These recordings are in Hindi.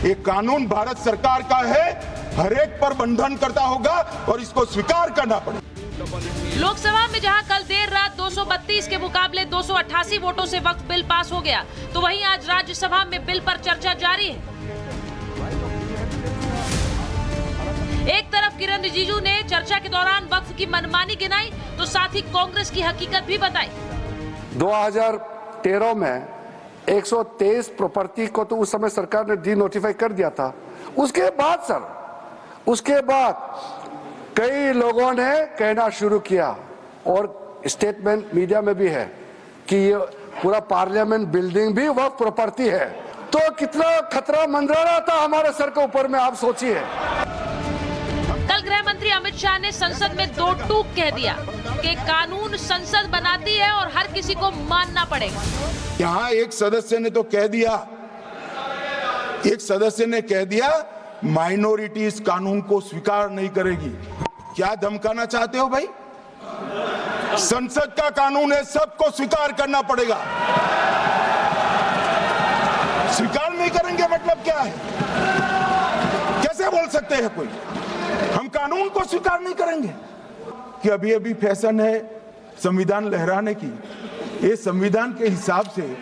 ये कानून भारत सरकार का है, हर एक पर बंधन करता होगा और इसको स्वीकार करना पड़ेगा। लोकसभा में जहां कल देर रात 232 के मुकाबले 288 वोटों से वक्फ बिल पास हो गया, तो वहीं आज राज्यसभा में बिल पर चर्चा जारी है। एक तरफ किरण रिजिजू ने चर्चा के दौरान वक्फ की मनमानी गिनाई, तो साथ ही कांग्रेस की हकीकत भी बताई। 2013 में 123 प्रॉपर्टी को तो उस समय सरकार ने डी नोटिफाई कर दिया था। उसके बाद कई लोगों ने कहना शुरू किया और स्टेटमेंट मीडिया में भी है कि ये पूरा पार्लियामेंट बिल्डिंग भी वक्फ प्रॉपर्टी है। तो कितना खतरा मंडरा रहा था हमारे सर के ऊपर में, आप सोचिए। कल गृह मंत्री अमित शाह ने संसद में दो टूक कह दिया कि कानून संसद बनाती है और हर किसी को मानना पड़ेगा। यहाँ एक सदस्य ने तो कह दिया, माइनॉरिटी इस कानून को स्वीकार नहीं करेगी। क्या धमकाना चाहते हो भाई? संसद का कानून है, सबको स्वीकार करना पड़ेगा। स्वीकार नहीं करेंगे मतलब क्या है? कैसे बोल सकते हैं कोई हम कानून को स्वीकार नहीं करेंगे? कि अभी अभी फैशन है संविधान लहराने की। ये संविधान के हिसाब से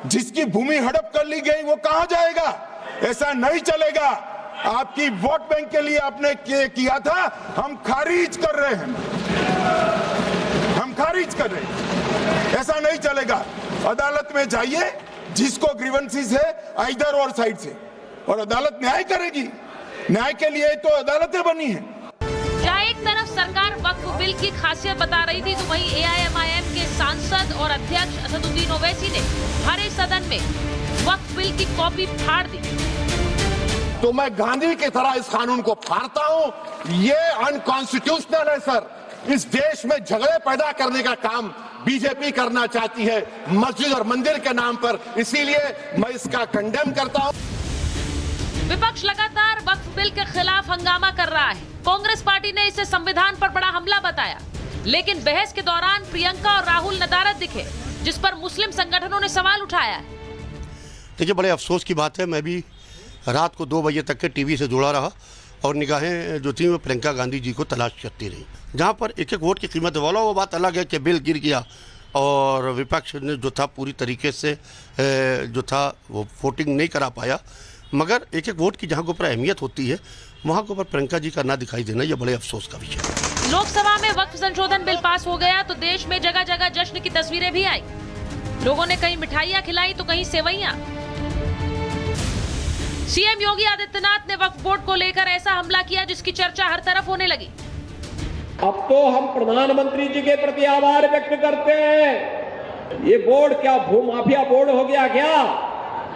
जिसकी भूमि हड़प कर ली गई वो कहां जाएगा? ऐसा नहीं चलेगा। आपकी वोट बैंक के लिए आपने किया था, हम खारिज कर रहे हैं, ऐसा नहीं चलेगा। अदालत में जाइए, जिसको ग्रीवेंसेस है इधर और साइड से, और अदालत न्याय करेगी। न्याय के लिए तो अदालतें बनी है। जहाँ एक तरफ सरकार वक्फ बिल की खासियत बता रही थी, तो वहीं AIMIM के सांसद और अध्यक्ष असदुद्दीन ओवैसी ने हरे सदन में वक्फ बिल की कॉपी फाड़ दी। तो मैं गांधी की तरह इस कानून को फाड़ता हूं। ये अनकॉन्स्टिट्यूशनल है सर। इस देश में झगड़े पैदा करने का काम बीजेपी करना चाहती है मस्जिद और मंदिर के नाम पर, इसीलिए मैं इसका कंडेम करता हूं। विपक्ष लगातार वक्फ बिल के खिलाफ हंगामा कर रहा है। कांग्रेस पार्टी ने इसे संविधान पर बड़ा हमला बताया, लेकिन बहस के दौरान प्रियंका और राहुल नदारद दिखे, जिस पर मुस्लिम संगठनों ने सवाल उठाया। देखिए, बड़े अफसोस की बात है, मैं भी रात को 2 बजे तक के टीवी से जुड़ा रहा और निगाहें जो थी वो प्रियंका गांधी जी को तलाश करती रही। जहाँ पर एक एक वोट की कीमत वाला, वो बात अलग है कि बिल गिर गया और विपक्ष ने जो था पूरी तरीके से जो था वो वोटिंग नहीं करा पाया, मगर एक एक वोट की जहाँ के ऊपर अहमियत होती है वहाँ के ऊपर प्रियंका जी का ना दिखाई देना, ये बड़े अफसोस का विषय है। लोकसभा में वक्फ संशोधन बिल पास हो गया तो देश में जगह जगह जश्न की तस्वीरें भी आई। लोगों ने कहीं मिठाइयाँ खिलाई तो कहीं सेवैयाँ। सीएम योगी आदित्यनाथ ने वक्फ बोर्ड को लेकर ऐसा हमला किया जिसकी चर्चा हर तरफ होने लगी। अब तो हम प्रधानमंत्री जी के प्रति आभार व्यक्त करते हैं। ये बोर्ड क्या भूमाफिया बोर्ड हो गया क्या?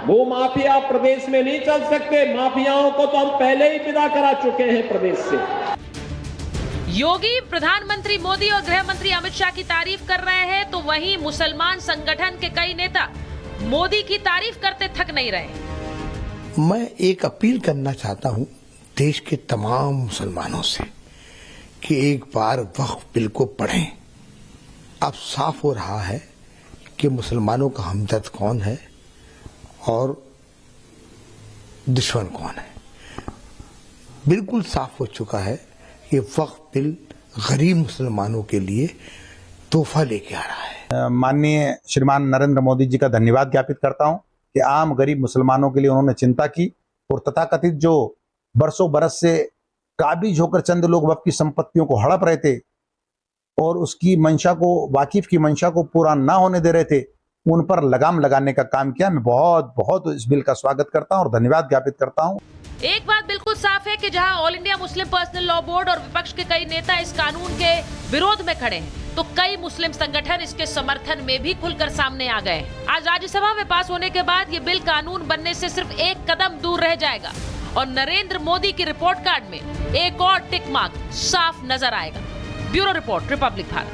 भूमाफिया प्रदेश में नहीं चल सकते। माफियाओं को तो हम पहले ही विदा करा चुके हैं प्रदेश से। योगी, प्रधानमंत्री मोदी और गृह मंत्री अमित शाह की तारीफ कर रहे हैं, तो वहीं मुसलमान संगठन के कई नेता मोदी की तारीफ करते थक नहीं रहे। मैं एक अपील करना चाहता हूं देश के तमाम मुसलमानों से कि एक बार वक्फ बिल को पढ़ें। अब साफ हो रहा है कि मुसलमानों का हमदर्द कौन है और दुश्मन कौन है। बिल्कुल साफ हो चुका है कि वक्फ बिल गरीब मुसलमानों के लिए तोहफा लेके आ रहा है। माननीय श्रीमान नरेंद्र मोदी जी का धन्यवाद ज्ञापित करता हूं कि आम गरीब मुसलमानों के लिए उन्होंने चिंता की और तथाकथित जो बरसों बरस से काबिज होकर चंद लोग वक्फ की संपत्तियों को हड़प रहे थे और उसकी मंशा को, वाकिफ की मंशा को पूरा ना होने दे रहे थे, उन पर लगाम लगाने का काम किया। मैं बहुत बहुत इस बिल का स्वागत करता हूं और धन्यवाद ज्ञापित करता हूं। एक बात बिल्कुल साफ है कि जहां all India Muslim personal law board और विपक्ष के कई नेता इस कानून के विरोध में खड़े हैं, तो कई मुस्लिम संगठन इसके समर्थन में भी खुलकर सामने आ गए हैं। आज राज्यसभा में पास होने के बाद ये बिल कानून बनने से सिर्फ एक कदम दूर रह जाएगा और नरेंद्र मोदी की रिपोर्ट कार्ड में एक और टिक मार्क साफ नजर आएगा। Bureau report, Republic Bharat.